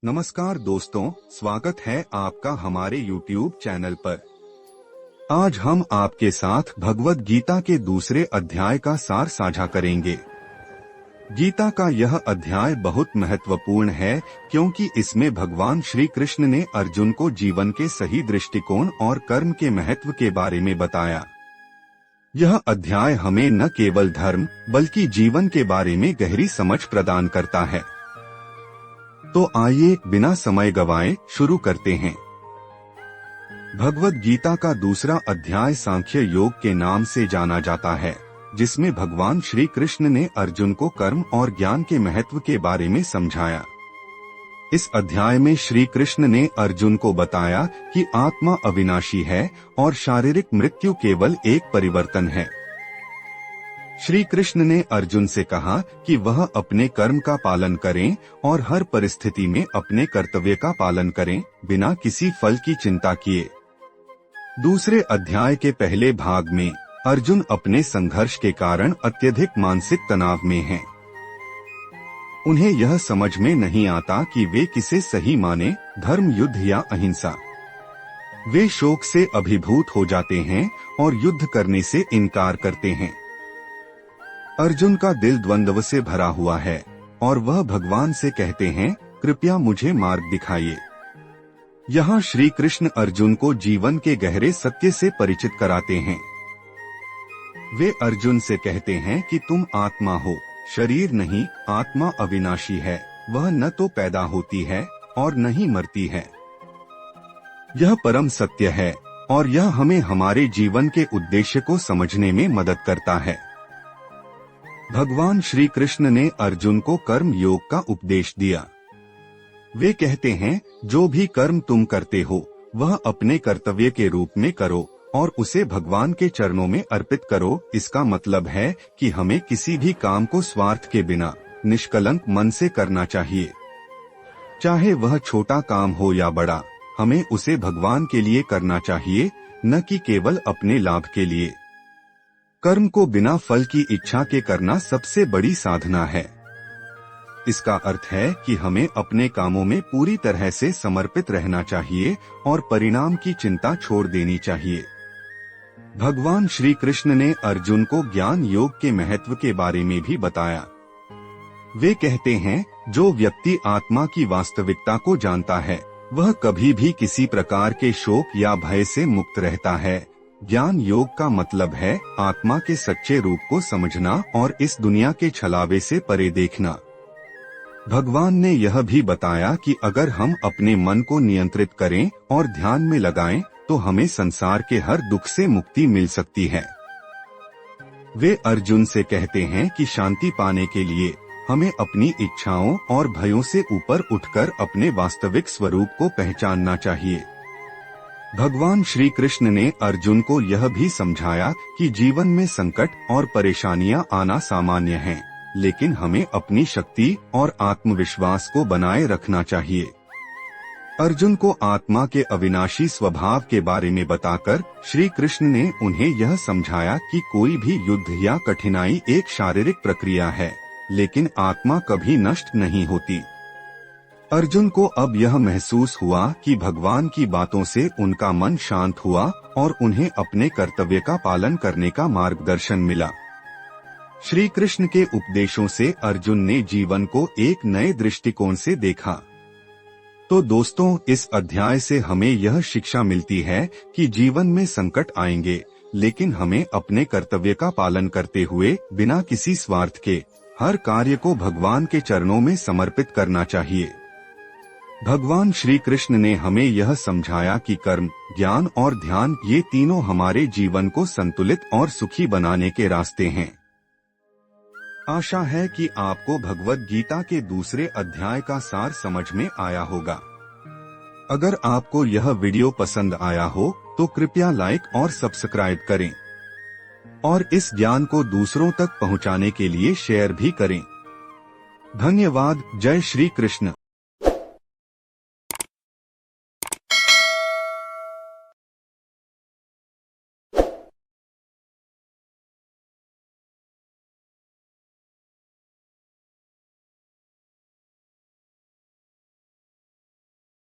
नमस्कार दोस्तों, स्वागत है आपका हमारे YouTube चैनल पर। आज हम आपके साथ भगवद गीता के दूसरे अध्याय का सार साझा करेंगे। गीता का यह अध्याय बहुत महत्वपूर्ण है क्योंकि इसमें भगवान श्री कृष्ण ने अर्जुन को जीवन के सही दृष्टिकोण और कर्म के महत्व के बारे में बताया। यह अध्याय हमें न केवल धर्म बल्कि जीवन के बारे में गहरी समझ प्रदान करता है। तो आइए बिना समय गवाए शुरू करते हैं। भगवद गीता का दूसरा अध्याय सांख्य योग के नाम से जाना जाता है, जिसमें भगवान श्री कृष्ण ने अर्जुन को कर्म और ज्ञान के महत्व के बारे में समझाया। इस अध्याय में श्री कृष्ण ने अर्जुन को बताया कि आत्मा अविनाशी है और शारीरिक मृत्यु केवल एक परिवर्तन है। श्री कृष्ण ने अर्जुन से कहा कि वह अपने कर्म का पालन करें और हर परिस्थिति में अपने कर्तव्य का पालन करें, बिना किसी फल की चिंता किए। दूसरे अध्याय के पहले भाग में अर्जुन अपने संघर्ष के कारण अत्यधिक मानसिक तनाव में हैं। उन्हें यह समझ में नहीं आता कि वे किसे सही माने, धर्म, युद्ध या अहिंसा। वे शोक से अभिभूत हो जाते हैं और युद्ध करने से इनकार करते हैं। अर्जुन का दिल द्वंद्व से भरा हुआ है और वह भगवान से कहते हैं, कृपया मुझे मार्ग दिखाइए। यहाँ श्री कृष्ण अर्जुन को जीवन के गहरे सत्य से परिचित कराते हैं। वे अर्जुन से कहते हैं कि तुम आत्मा हो, शरीर नहीं। आत्मा अविनाशी है, वह न तो पैदा होती है और न ही मरती है। यह परम सत्य है और यह हमें हमारे जीवन के उद्देश्य को समझने में मदद करता है। भगवान श्री कृष्ण ने अर्जुन को कर्म योग का उपदेश दिया। वे कहते हैं, जो भी कर्म तुम करते हो वह अपने कर्तव्य के रूप में करो और उसे भगवान के चरणों में अर्पित करो। इसका मतलब है कि हमें किसी भी काम को स्वार्थ के बिना निष्कलंक मन से करना चाहिए। चाहे वह छोटा काम हो या बड़ा, हमें उसे भगवान के लिए करना चाहिए, न कि केवल अपने लाभ के लिए। कर्म को बिना फल की इच्छा के करना सबसे बड़ी साधना है। इसका अर्थ है कि हमें अपने कामों में पूरी तरह से समर्पित रहना चाहिए और परिणाम की चिंता छोड़ देनी चाहिए। भगवान श्री कृष्ण ने अर्जुन को ज्ञान योग के महत्व के बारे में भी बताया। वे कहते हैं, जो व्यक्ति आत्मा की वास्तविकता को जानता है वह कभी भी किसी प्रकार के शोक या भय से मुक्त रहता है। ज्ञान योग का मतलब है आत्मा के सच्चे रूप को समझना और इस दुनिया के छलावे से परे देखना। भगवान ने यह भी बताया कि अगर हम अपने मन को नियंत्रित करें और ध्यान में लगाएं, तो हमें संसार के हर दुख से मुक्ति मिल सकती है। वे अर्जुन से कहते हैं कि शांति पाने के लिए हमें अपनी इच्छाओं और भयों से ऊपर उठकर अपने वास्तविक स्वरूप को पहचानना चाहिए। भगवान श्री कृष्ण ने अर्जुन को यह भी समझाया कि जीवन में संकट और परेशानियां आना सामान्य है, लेकिन हमें अपनी शक्ति और आत्मविश्वास को बनाए रखना चाहिए। अर्जुन को आत्मा के अविनाशी स्वभाव के बारे में बताकर श्री कृष्ण ने उन्हें यह समझाया कि कोई भी युद्ध या कठिनाई एक शारीरिक प्रक्रिया है, लेकिन आत्मा कभी नष्ट नहीं होती। अर्जुन को अब यह महसूस हुआ कि भगवान की बातों से उनका मन शांत हुआ और उन्हें अपने कर्तव्य का पालन करने का मार्गदर्शन मिला। श्री कृष्ण के उपदेशों से अर्जुन ने जीवन को एक नए दृष्टिकोण से देखा। तो दोस्तों, इस अध्याय से हमें यह शिक्षा मिलती है कि जीवन में संकट आएंगे, लेकिन हमें अपने कर्तव्य का पालन करते हुए बिना किसी स्वार्थ के हर कार्य को भगवान के चरणों में समर्पित करना चाहिए। भगवान श्री कृष्ण ने हमें यह समझाया कि कर्म, ज्ञान और ध्यान ये तीनों हमारे जीवन को संतुलित और सुखी बनाने के रास्ते हैं। आशा है कि आपको भगवद गीता के दूसरे अध्याय का सार समझ में आया होगा। अगर आपको यह वीडियो पसंद आया हो तो कृपया लाइक और सब्सक्राइब करें और इस ज्ञान को दूसरों तक पहुंचाने के लिए शेयर भी करें। धन्यवाद। जय श्री कृष्ण।